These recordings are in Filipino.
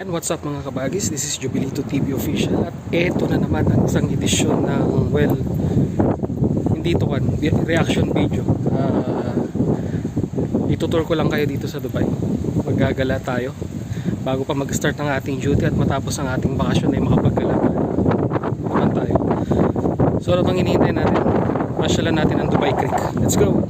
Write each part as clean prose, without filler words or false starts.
And what's up mga kabagis, this is Jubilito TV Official at eto na naman ang isang edisyon ng, well, hindi ito kan, reaction video. Itutur ko lang kayo dito sa Dubai. Maggagala tayo bago pa mag-start ng ating duty at matapos ang ating bakasyon ay makapaggala naman tayo. So ano bang hinihintay natin? Masyalan natin ang Dubai Creek. Let's go!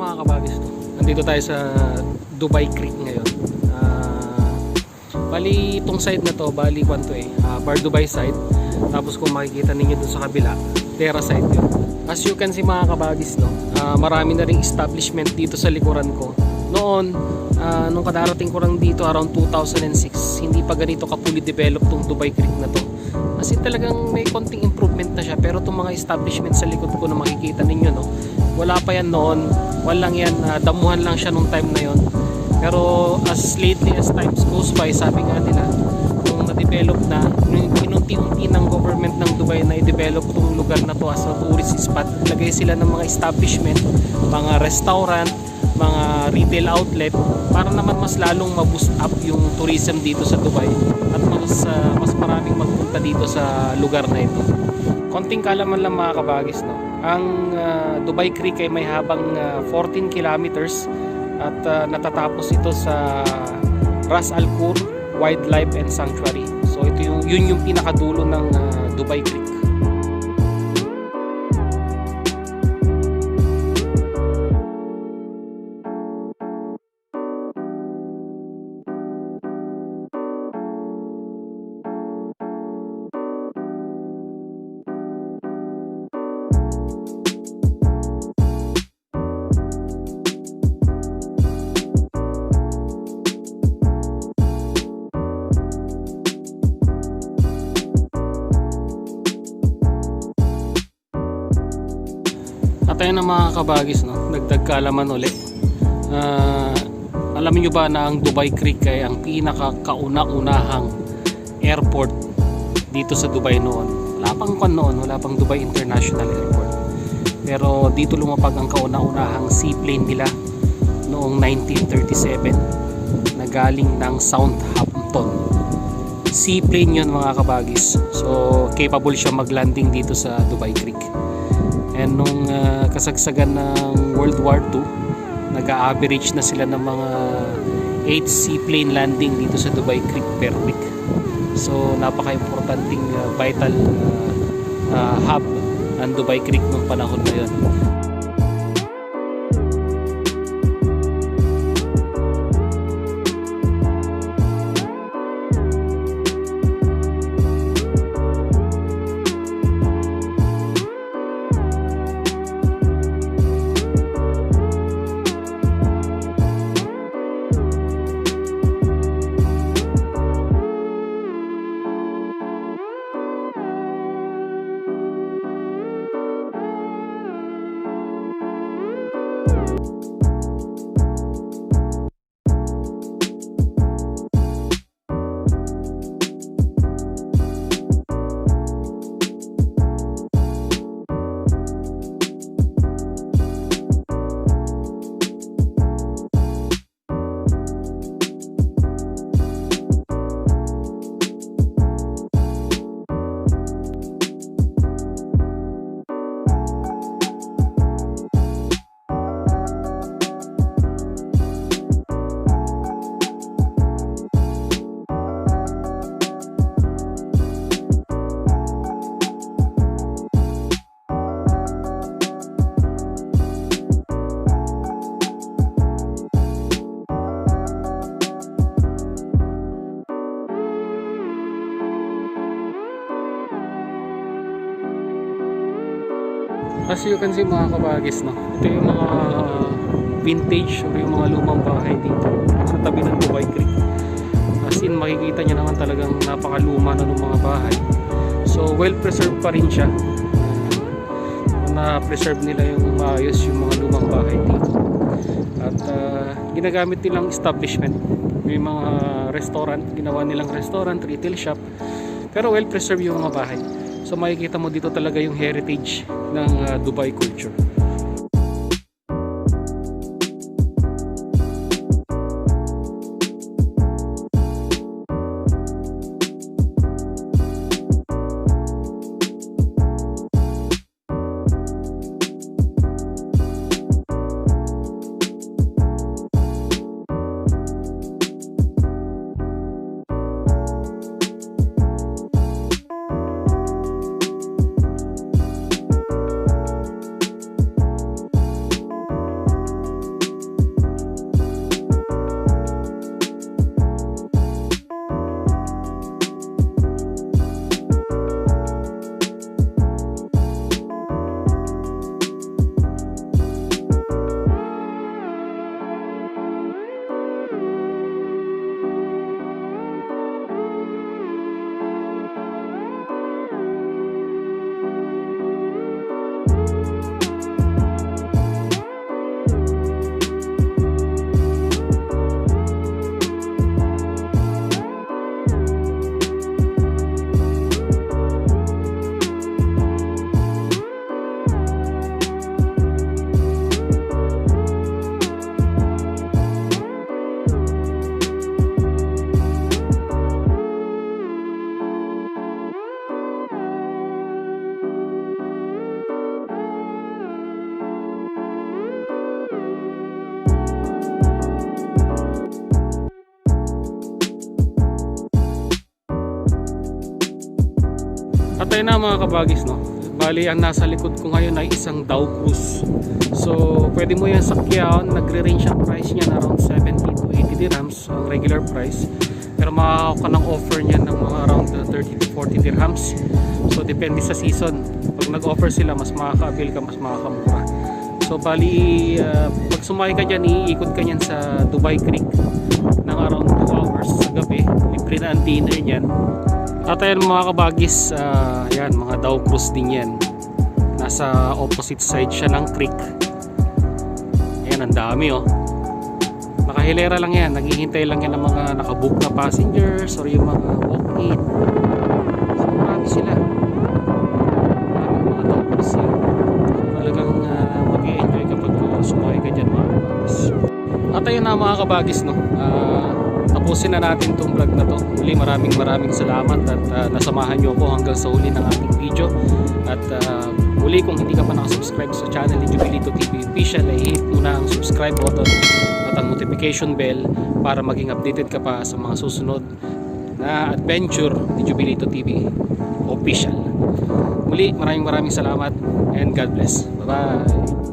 Mga kabagis, nandito tayo sa Dubai Creek ngayon. Bali itong side na to, bali kwanto Bar Dubai side. Tapos kung makikita ninyo dun sa kabila, Terra side yun. As you can see mga kabagis, no, marami na ring establishment dito sa likuran ko. Noon, nung kadarating ko lang dito around 2006, hindi pa ganito ka fully developed tong Dubai Creek na to. Kasi talagang may konting improvement na siya, pero itong mga establishment sa likod ko na makikita ninyo, no, wala pa yan noon, walang yan, damuhan lang siya nung time na yon. Pero as lately as times goes by, sabi nga nila, nung na-develop na, inunti-unti ng government ng Dubai na i-develop itong lugar na to as a tourist spot, lagay sila ng mga establishment, mga restaurant, mga retail outlet, para naman mas lalong ma-boost up yung tourism dito sa Dubai at mas maraming magpunta dito sa lugar na ito. Konting kalaman lang mga kabagis, no? Ang Dubai Creek ay may habang 14 kilometers at natatapos ito sa Ras Al Khor Wildlife and Sanctuary. So ito yun yung pinakadulo ng Dubai Creek. Tayo na mga kabagis, no? Dagdag kaalaman ulit. Alam niyo ba na ang Dubai Creek ay ang pinaka-kauna-unahang airport dito sa Dubai noon? Wala pang wala pang Dubai International Airport. Pero dito lumapag ang kauna-unahang seaplane nila noong 1937 na galing ng Southampton. Seaplane yun mga kabagis. So capable siya mag-landing dito sa Dubai Creek. And nung kasagsagan ng World War II, nag-a-average na sila ng mga 8 seaplane landing dito sa Dubai Creek per week. So napaka-importanting vital hub ang Dubai Creek nung panahon na yun. As you can see mga kabagis, no, ito yung mga vintage o yung mga lumang bahay dito sa tabi ng Dubai Creek. As in makikita nyo naman talagang napakaluma na ng mga bahay. So well preserved pa rin siya. Na-preserve nila yung maayos yung mga lumang bahay dito. At ginagamit nilang establishment. May mga restaurant, ginawa nilang restaurant, retail shop. Pero well preserved yung mga bahay. So makikita mo dito talaga yung heritage ng Dubai culture. At ayun na mga kabagis, no? Bali ang nasa likod ko ngayon ay isang Dow Cruise. So pwede mo yan sakyan. Nagre-range ang price niya na around 70 to 80 dirhams ang regular price. Pero makakaw ka ng offer niya ng mga around 30 to 40 dirhams. So depende sa season. Pag nag-offer sila, mas makaka-avail ka, mas makakamura. So bali pag sumakay ka dyan, iikot ka niyan sa Dubai Creek ng around 2 hours sa gabi. Libre na ang dinner niyan. At ayan mga kabagis, yan, mga Dow Cruise din yan. Nasa opposite side siya ng creek. Ayan, ang dami oh. Nakahilera lang yan, naghihintay lang yan ng mga nakabook na passengers or yung mga walk-in. So marami sila. Marami mga Dow Cruise yan. So talagang mag-i-enjoy kapag sumakay ka dyan mga kabagis. At ayun na mga kabagis, no, tapusin na natin itong vlog na to. Muli maraming salamat at nasamahan nyo ako hanggang sa huli ng ating video. At muli kung hindi ka pa nakasubscribe sa channel ni Jubilito TV Official, ay hit mo na ang subscribe button at ang notification bell para maging updated ka pa sa mga susunod na adventure ni Jubilito TV Official. Muli maraming salamat and God bless. Bye bye.